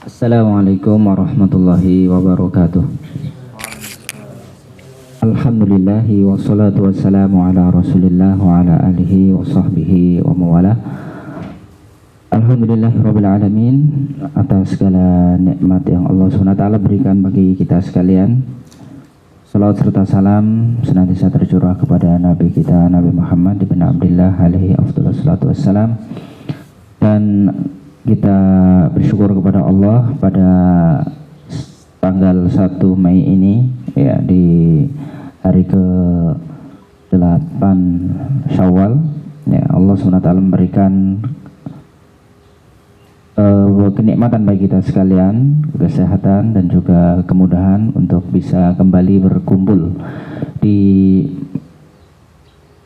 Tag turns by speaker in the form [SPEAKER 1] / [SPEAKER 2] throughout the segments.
[SPEAKER 1] Assalamualaikum warahmatullahi wabarakatuh. Alhamdulillahi wassalatu wassalamu ala rasulillah wa ala alihi wa sahbihi wa mawala. Alhamdulillahi rabbil alamin, atas segala nikmat yang Allah SWT berikan bagi kita sekalian. Salawat serta salam senantiasa tercurah kepada Nabi kita Nabi Muhammad ibn Abdillah alaihi afdhalus salatu wassalam. Dan kita bersyukur kepada Allah pada tanggal 1 Mei ini, ya, di hari ke-8 Syawal, ya, Allah SWT memberikan kenikmatan bagi kita sekalian, kesehatan dan juga kemudahan untuk bisa kembali berkumpul di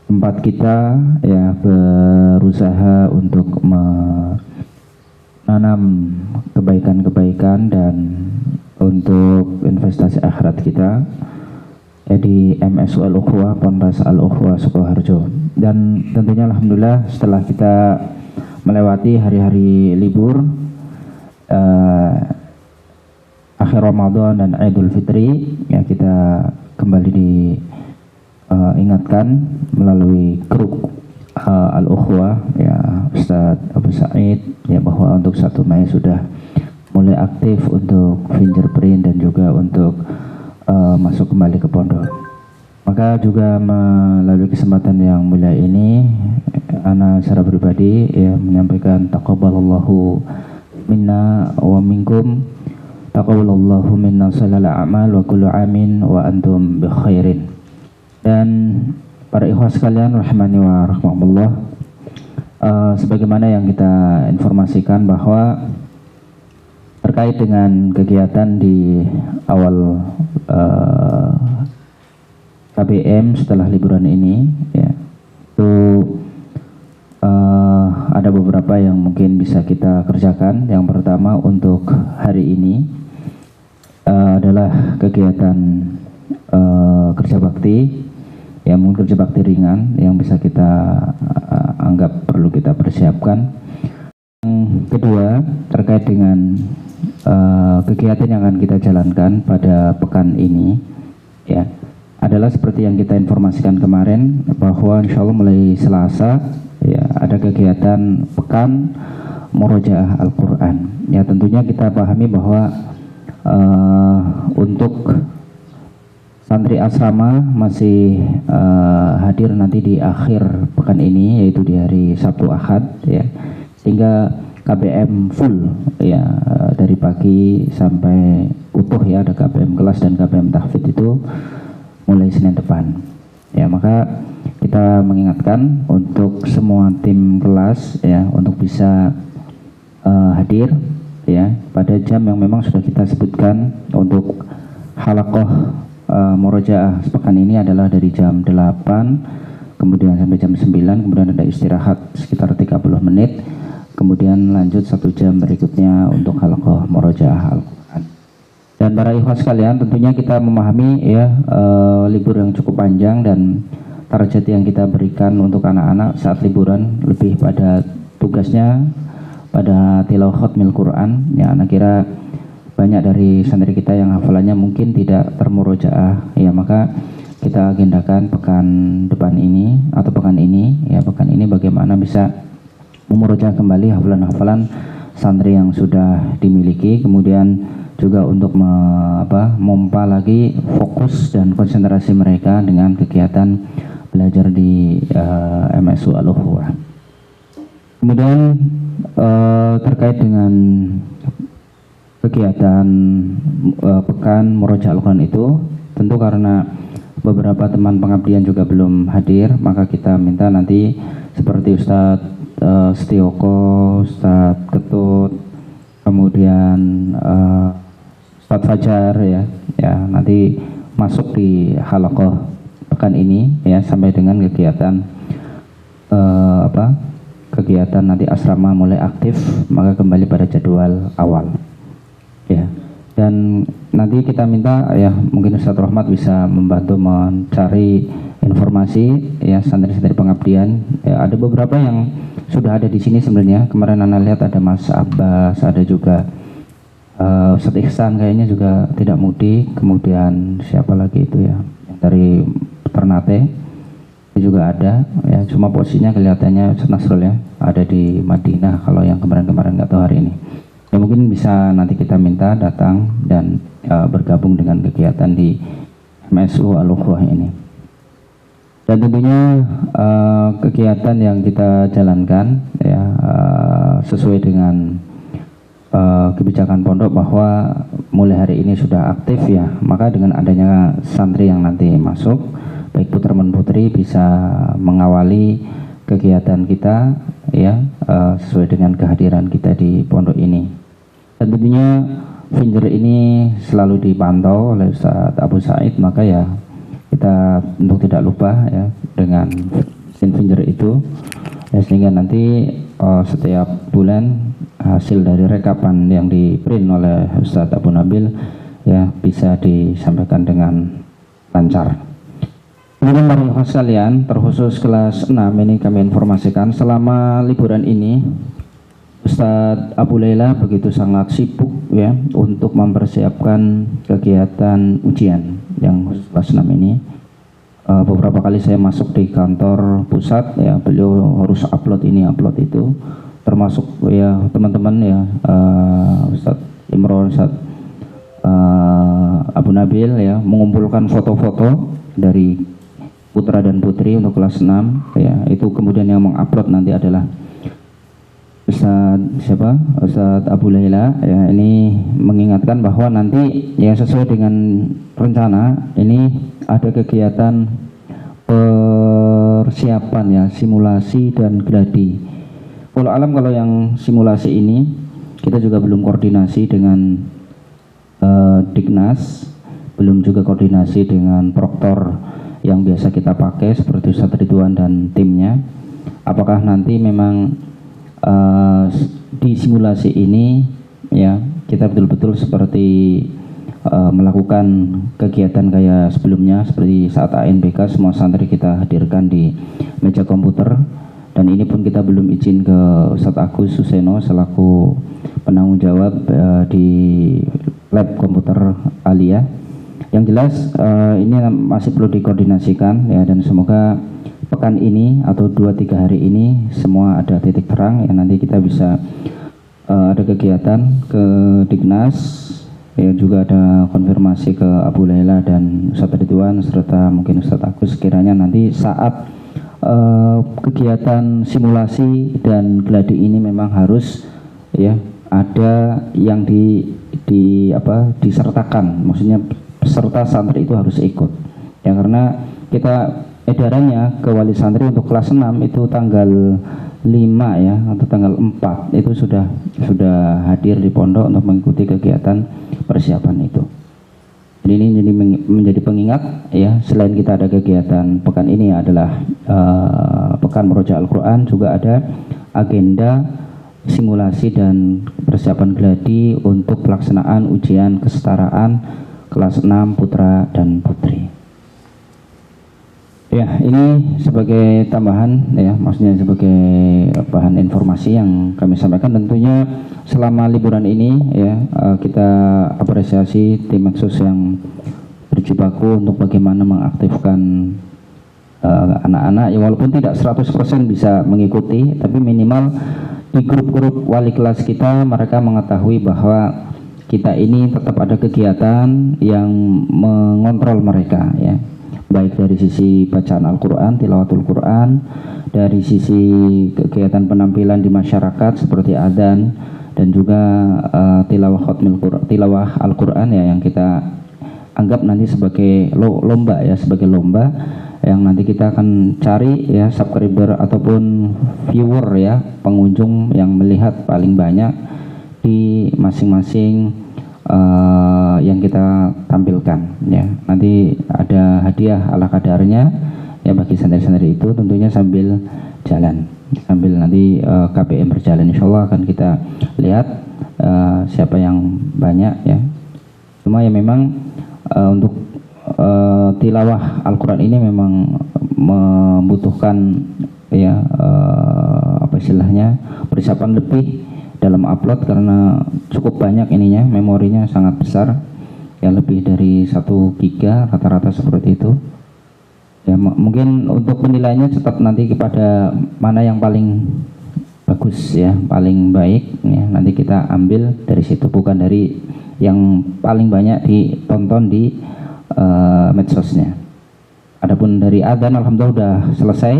[SPEAKER 1] tempat kita, ya, berusaha untuk menanam kebaikan-kebaikan dan untuk investasi akhirat kita, ya, di MSU Al-Ukhwah Ponpes Al-Ukhwah Sukoharjo. Dan tentunya alhamdulillah setelah kita melewati hari-hari libur akhir Ramadan dan Idul Fitri, ya, kita kembali diingatkan melalui grup Al-Ukhwah, ya, Ustadz Abu Said, ya, bahwa untuk 1 Mei sudah mulai aktif untuk fingerprint dan juga untuk masuk kembali ke pondok. Maka juga melalui kesempatan yang mulia ini, ana secara pribadi, ya, menyampaikan taqabbalallahu minna wa minkum, taqabbalallahu minna salal a'mal wa kullu amin wa antum bi khairin. Dan para ikhwah sekalian rahimani wa rahmatullah, sebagaimana yang kita informasikan bahwa terkait dengan kegiatan di awal KBM setelah liburan ini, ya, itu ada beberapa yang mungkin bisa kita kerjakan. Yang pertama untuk hari ini adalah kegiatan kerja bakti, ya, mungkin kerja bakti ringan yang bisa kita anggap perlu kita persiapkan. Yang kedua terkait dengan kegiatan yang akan kita jalankan pada pekan ini, ya, adalah seperti yang kita informasikan kemarin bahwa insya Allah mulai Selasa, ya, ada kegiatan pekan murojaah Al-Quran. Ya, tentunya kita pahami bahwa untuk santri asrama masih hadir nanti di akhir pekan ini, yaitu di hari Sabtu Ahad, ya, sehingga KBM full, ya, dari pagi sampai utuh, ya, ada KBM kelas dan KBM tahfidz itu mulai Senin depan, ya. Maka kita mengingatkan untuk semua tim kelas, ya, untuk bisa hadir, ya, pada jam yang memang sudah kita sebutkan. Untuk halaqah murojaah sepekan ini adalah dari jam 8 kemudian sampai jam 9, kemudian ada istirahat sekitar 30 menit, kemudian lanjut 1 jam berikutnya untuk halaqah murojaah Al-Quran. Dan para ikhwah sekalian, tentunya kita memahami, ya, libur yang cukup panjang dan target yang kita berikan untuk anak-anak saat liburan lebih pada tugasnya pada tilawah khatmil Quran, ya. Anak kira banyak dari santri kita yang hafalannya mungkin tidak termurojaah, ya, maka kita agendakan pekan depan ini atau pekan ini, ya, pekan ini bagaimana bisa memurojaah kembali hafalan-hafalan santri yang sudah dimiliki, kemudian juga untuk memompa lagi fokus dan konsentrasi mereka dengan kegiatan belajar di MSU Al-Ukhwah. Kemudian terkait dengan kegiatan pekan murojaah Al-Quran itu, tentu karena beberapa teman pengabdian juga belum hadir, maka kita minta nanti seperti Ustadz Setioko, Ustadz Ketut, kemudian Ustadz Fajar, ya, nanti masuk di halaqah pekan ini, ya, sampai dengan kegiatan kegiatan nanti asrama mulai aktif, maka kembali pada jadwal awal, ya. Dan nanti kita minta, ya, mungkin Ustadz Rahmat bisa membantu mencari informasi, ya, santri-santri pengabdian, ya, ada beberapa yang sudah ada di sini sebenarnya. Kemarin Anda lihat ada Mas Abbas, ada juga Ustadz Ihsan kayaknya juga tidak mudik, kemudian siapa lagi itu ya yang dari Ternate itu juga ada ya, cuma posisinya kelihatannya Ustadz Nasrul ya ada di Madinah kalau yang kemarin-kemarin nggak tahu hari ini ya, mungkin bisa nanti kita minta datang dan bergabung dengan kegiatan di MSU Al-Ukhuwah ini. Dan tentunya kegiatan yang kita jalankan ya sesuai dengan kebijakan pondok bahwa mulai hari ini sudah aktif ya, maka dengan adanya santri yang nanti masuk baik putra dan putri bisa mengawali kegiatan kita ya sesuai dengan kehadiran kita di pondok ini. Dan tentunya finger ini selalu dipantau oleh Ustadz Abu Said, maka ya kita untuk tidak lupa ya dengan finger itu ya, sehingga nanti setiap bulan hasil dari rekapan yang di print oleh Ustadz Abu Nabil ya bisa disampaikan dengan lancar. Kemudian para ikhwan sekalian, terkhusus kelas 6 ini kami informasikan selama liburan ini Ustadz Abu Laila begitu sangat sibuk ya untuk mempersiapkan kegiatan ujian yang khusus kelas 6 ini. Beberapa kali saya masuk di kantor pusat ya, beliau harus upload ini upload itu, termasuk ya teman-teman ya Ustadz Imron, Ustadz Abu Nabil ya mengumpulkan foto-foto dari putra dan putri untuk kelas 6 ya, itu kemudian yang mengupload nanti adalah Ustadz Abu Laila ya. Ini mengingatkan bahwa nanti ya sesuai dengan rencana ini ada kegiatan persiapan ya, simulasi dan gladi. Kalau alam kalau yang simulasi ini kita juga belum koordinasi dengan Dignas, belum juga koordinasi dengan proktor yang biasa kita pakai seperti Ustadz Ridwan dan timnya. Apakah nanti memang di simulasi ini ya kita betul-betul seperti melakukan kegiatan kayak sebelumnya, seperti saat ANBK semua santri kita hadirkan di meja komputer, dan ini pun kita belum izin ke Ustadz Agus Suseno selaku penanggung jawab di lab komputer Alia. Yang jelas ini masih perlu dikoordinasikan ya, dan semoga pekan ini atau 2-3 hari ini semua ada titik terang ya, nanti kita bisa ada kegiatan ke Dignas ya, juga ada konfirmasi ke Abu Laila dan Ustadz Ridwan serta mungkin Ustadz Agus, sekiranya nanti saat kegiatan simulasi dan gladi ini memang harus ya ada yang disertakan, maksudnya peserta santri itu harus ikut ya, karena kita edarannya ke wali santri untuk kelas 6 itu tanggal 5 ya atau tanggal 4 itu sudah hadir di pondok untuk mengikuti kegiatan persiapan itu. Jadi ini menjadi pengingat ya, selain kita ada kegiatan pekan ini adalah pekan Murojaah Al-Quran, juga ada agenda simulasi dan persiapan gladi untuk pelaksanaan ujian kesetaraan kelas 6 putra dan putri. Ya, ini sebagai tambahan ya, maksudnya sebagai bahan informasi yang kami sampaikan. Tentunya selama liburan ini ya kita apresiasi tim Exos yang berjibaku untuk bagaimana mengaktifkan anak-anak ya, walaupun tidak 100% bisa mengikuti, tapi minimal di grup-grup wali kelas kita mereka mengetahui bahwa kita ini tetap ada kegiatan yang mengontrol mereka ya, baik dari sisi bacaan Al-Quran, tilawatul Quran, dari sisi kegiatan penampilan di masyarakat seperti adzan, dan juga tilawah Al-Quran ya, yang kita anggap nanti sebagai lomba ya, sebagai lomba yang nanti kita akan cari ya subscriber ataupun viewer ya, pengunjung yang melihat paling banyak di masing-masing yang kita tampilkan ya. Nanti ada hadiah ala kadarnya ya bagi santri-santri itu, tentunya sambil jalan, sambil nanti KPM berjalan, insya Allah akan kita lihat siapa yang banyak ya. Cuma ya memang untuk tilawah Al-Quran ini memang membutuhkan ya apa istilahnya persiapan lebih dalam upload karena cukup banyak ininya, memorinya sangat besar ya, lebih dari 1 giga rata-rata seperti itu ya. Mungkin untuk penilaiannya tetap nanti kepada mana yang paling bagus ya, paling baik ya, nanti kita ambil dari situ, bukan dari yang paling banyak ditonton di medsosnya. Adapun dari adzan alhamdulillah sudah selesai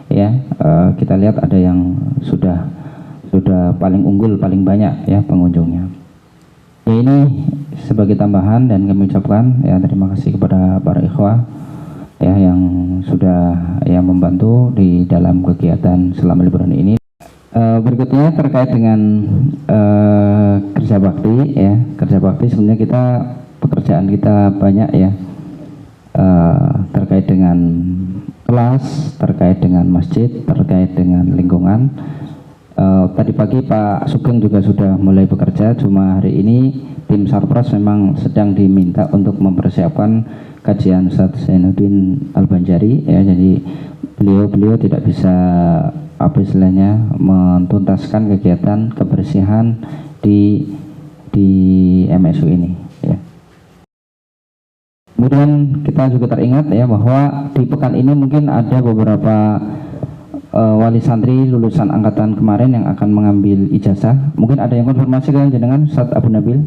[SPEAKER 1] ya, kita lihat ada yang sudah paling unggul, paling banyak ya pengunjungnya. Ya, ini sebagai tambahan dan kami ucapkan ya terima kasih kepada para ikhwah ya yang sudah ya membantu di dalam kegiatan selama liburan ini. Berikutnya terkait dengan kerja bakti ya. Kerja bakti sebenarnya pekerjaan kita banyak ya, terkait dengan kelas, terkait dengan masjid, terkait dengan lingkungan. Tadi pagi Pak Sugeng juga sudah mulai bekerja, cuma hari ini tim Sarpras memang sedang diminta untuk mempersiapkan kajian Ustadz Zainuddin Al-Banjari ya, jadi beliau tidak bisa apa istilahnya mentuntaskan kegiatan kebersihan di MSU ini ya. Kemudian kita juga teringat ya bahwa di pekan ini mungkin ada beberapa wali santri lulusan angkatan kemarin yang akan mengambil ijazah. Mungkin ada yang konfirmasi dengan jenengan Ustadz Abu Nabil?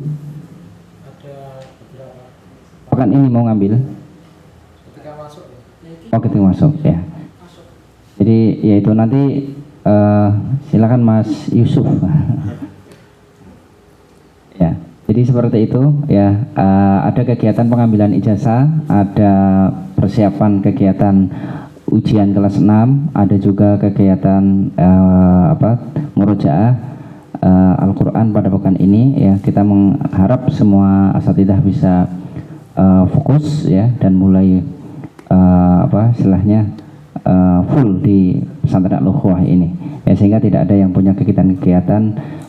[SPEAKER 1] Ada beberapa. Pekan ini mau ngambil? Ketika masuk ya. Oh, ketika masuk ya. Jadi yaitu nanti silakan Mas Yusuf. Ya, jadi seperti itu ya. Ada kegiatan pengambilan ijazah, ada persiapan kegiatan ujian kelas 6, ada juga kegiatan murojaah Al-Quran pada pekan ini ya. Kita mengharap semua asatidzah bisa fokus ya dan mulai istilahnya full di pesantren Al-Ukhuwah ini ya, sehingga tidak ada yang punya kegiatan-kegiatan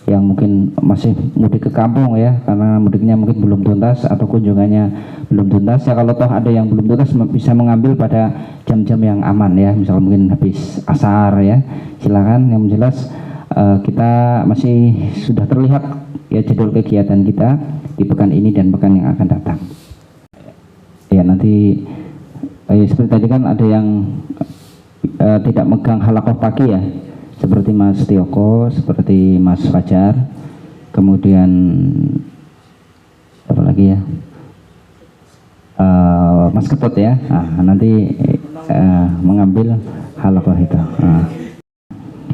[SPEAKER 1] yang mungkin masih mudik ke kampung ya, karena mudiknya mungkin belum tuntas atau kunjungannya belum tuntas ya. Kalau toh ada yang belum tuntas bisa mengambil pada jam-jam yang aman ya, misal mungkin habis asar ya, silakan. Yang jelas kita masih sudah terlihat ya jadwal kegiatan kita di pekan ini dan pekan yang akan datang ya. Nanti seperti tadi kan ada yang tidak megang halakoh pagi ya, seperti Mas Tioko, seperti Mas Fajar, kemudian apa lagi ya, Mas Ketut ya. Nanti mengambil halakoh itu.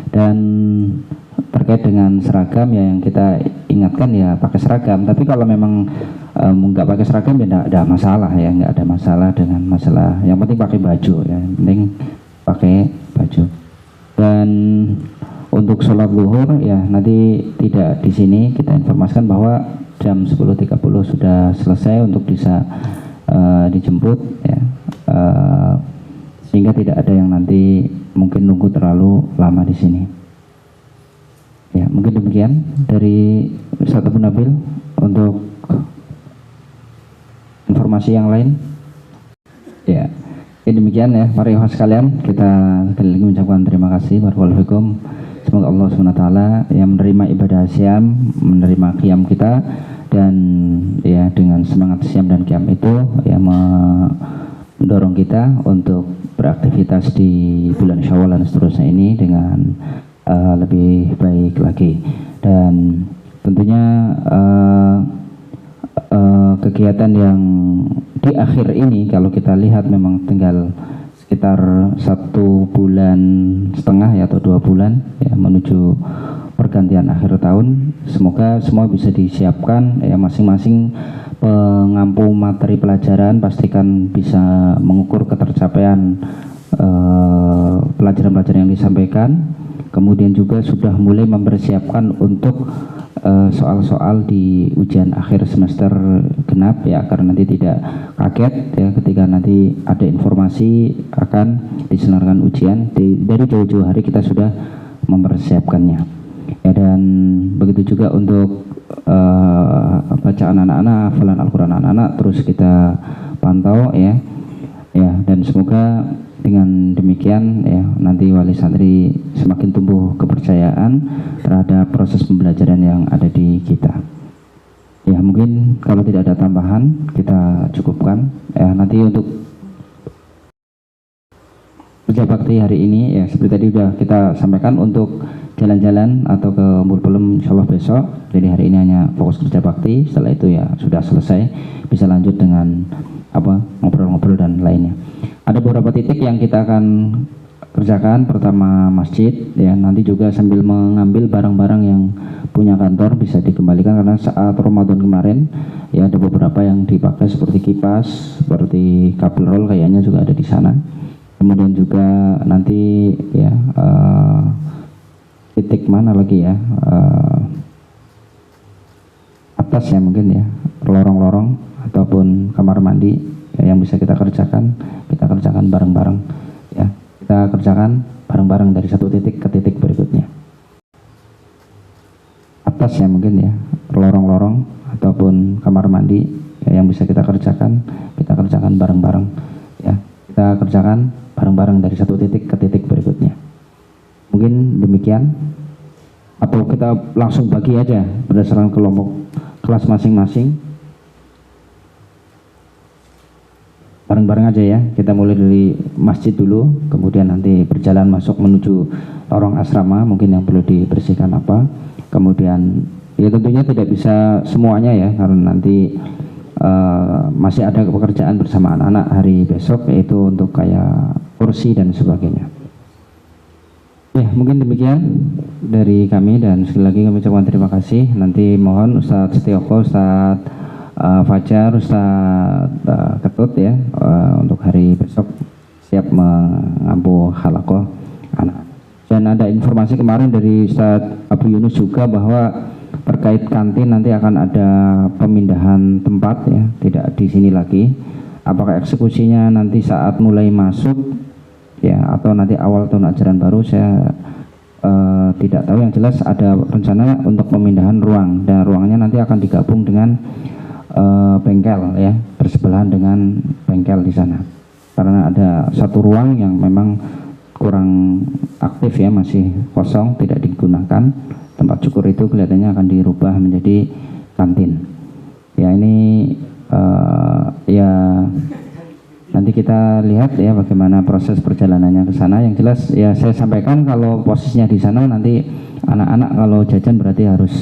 [SPEAKER 1] Dan terkait dengan seragam ya, yang kita ingatkan ya pakai seragam. Tapi kalau memang nggak pakai seragam ya nggak ada masalah ya, nggak ada masalah dengan masalah. Yang penting pakai baju ya, yang penting pakai baju. Dan untuk sholat zuhur ya nanti tidak di sini, kita informasikan bahwa jam 10.30 sudah selesai untuk bisa dijemput ya, sehingga tidak ada yang nanti mungkin nunggu terlalu lama di sini. Ya, mungkin demikian dari Ustadz Abu Nabil. Untuk informasi yang lain ya, demikian ya para ikhwan sekalian, kita sekali lagi mengucapkan terima kasih. Barakallahu fikum. Semoga Allah SWT yang menerima ibadah siam, menerima qiyam kita, dan ya dengan semangat siam dan qiyam itu ya mendorong kita untuk beraktivitas di bulan Syawal dan seterusnya ini dengan lebih baik lagi. Dan tentunya kegiatan yang di akhir ini kalau kita lihat memang tinggal sekitar 1,5 bulan ya, atau 2 bulan ya, menuju pergantian akhir tahun. Semoga semua bisa disiapkan ya, masing-masing pengampu materi pelajaran pastikan bisa mengukur ketercapaian pelajaran-pelajaran yang disampaikan. Kemudian juga sudah mulai mempersiapkan untuk soal-soal di ujian akhir semester genap ya, agar nanti tidak kaget ya ketika nanti ada informasi akan diselenggarakan ujian. Dari jauh-jauh hari kita sudah mempersiapkannya ya. Dan begitu juga untuk bacaan anak-anak, hafalan Al-Quran anak-anak terus kita pantau ya. Dan semoga Dengan demikian ya nanti wali santri semakin tumbuh kepercayaan terhadap proses pembelajaran yang ada di kita. Ya mungkin kalau tidak ada tambahan kita cukupkan. Ya nanti untuk kerja bakti hari ini ya seperti tadi sudah kita sampaikan, untuk jalan-jalan atau ke Murbelum insyaallah besok. Jadi hari ini hanya fokus kerja bakti, setelah itu ya sudah selesai, bisa lanjut dengan ngobrol-ngobrol dan lainnya. Ada beberapa titik yang kita akan kerjakan. Pertama masjid ya, nanti juga sambil mengambil barang-barang yang punya kantor bisa dikembalikan, karena saat Ramadan kemarin ya ada beberapa yang dipakai seperti kipas, seperti kabel roll kayaknya juga ada di sana. Kemudian juga nanti ya titik mana lagi ya, atas ya mungkin ya, lorong-lorong ataupun kamar mandi ya, yang bisa kita kerjakan bareng-bareng ya, kita kerjakan bareng-bareng dari satu titik ke titik berikutnya. Atas ya mungkin ya, lorong-lorong ataupun kamar mandi ya, yang bisa kita kerjakan bareng-bareng ya, kita kerjakan bareng-bareng dari satu titik ke titik berikutnya. Mungkin demikian, atau kita langsung bagi aja berdasarkan kelompok kelas masing-masing, bareng-bareng aja ya. Kita mulai dari masjid dulu, kemudian nanti berjalan masuk menuju lorong asrama, mungkin yang perlu dibersihkan apa, kemudian ya tentunya tidak bisa semuanya ya, karena nanti masih ada pekerjaan bersama anak-anak hari besok, yaitu untuk kayak kursi dan sebagainya. Ya mungkin demikian dari kami, dan sekali lagi kami ucapkan terima kasih. Nanti mohon Ustadz Setioko, Ustadz Fajar, Ustadz Ketut ya untuk hari besok siap mengampu halakoh anak. Dan ada informasi kemarin dari Ustadz Abu Yunus juga bahwa terkait kantin nanti akan ada pemindahan tempat ya, tidak di sini lagi. Apakah eksekusinya nanti saat mulai masuk ya, atau nanti awal tahun ajaran baru, saya tidak tahu. Yang jelas ada rencana untuk pemindahan ruang, dan ruangnya nanti akan digabung dengan bengkel ya, bersebelahan dengan bengkel di sana, karena ada satu ruang yang memang kurang aktif ya, masih kosong tidak digunakan. Tempat cukur itu kelihatannya akan dirubah menjadi kantin ya. Ini ya nanti kita lihat ya bagaimana proses perjalanannya ke sana. Yang jelas ya saya sampaikan, kalau posisinya di sana nanti anak-anak kalau jajan berarti harus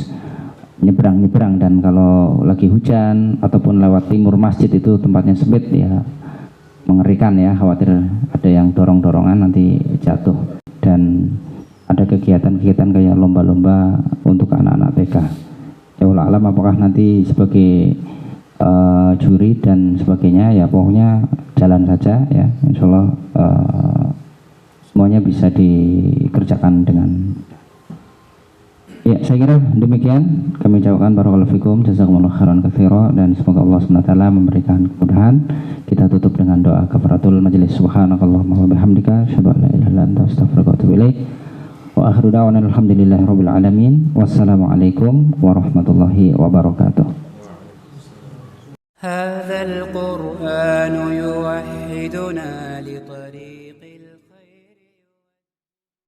[SPEAKER 1] nyebrang-nyebrang, dan kalau lagi hujan ataupun lewat timur masjid itu tempatnya sempit ya, mengerikan ya, khawatir ada yang dorong-dorongan nanti jatuh. Dan ada kegiatan-kegiatan kayak lomba-lomba untuk anak-anak TK. Ya Allah alam apakah nanti sebagai juri dan sebagainya ya, pokoknya jalan saja ya, insya Allah semuanya bisa dikerjakan dengan ya. Saya kira demikian kami ucapkan barakallahu fikum, jazakumullahu khairan katsira, dan semoga Allah SWT memberikan kemudahan. Kita tutup dengan doa kafaratul majelis. Subhanakallahumma wa bihamdika asyhadu an la ilaha illa anta astaghfiruka wa atubu ilaik. Wa akhiru da'wana alhamdulillahirabbil alamin. Wassalamualaikum warahmatullahi wabarakatuh. هذا القرآن يوحدنا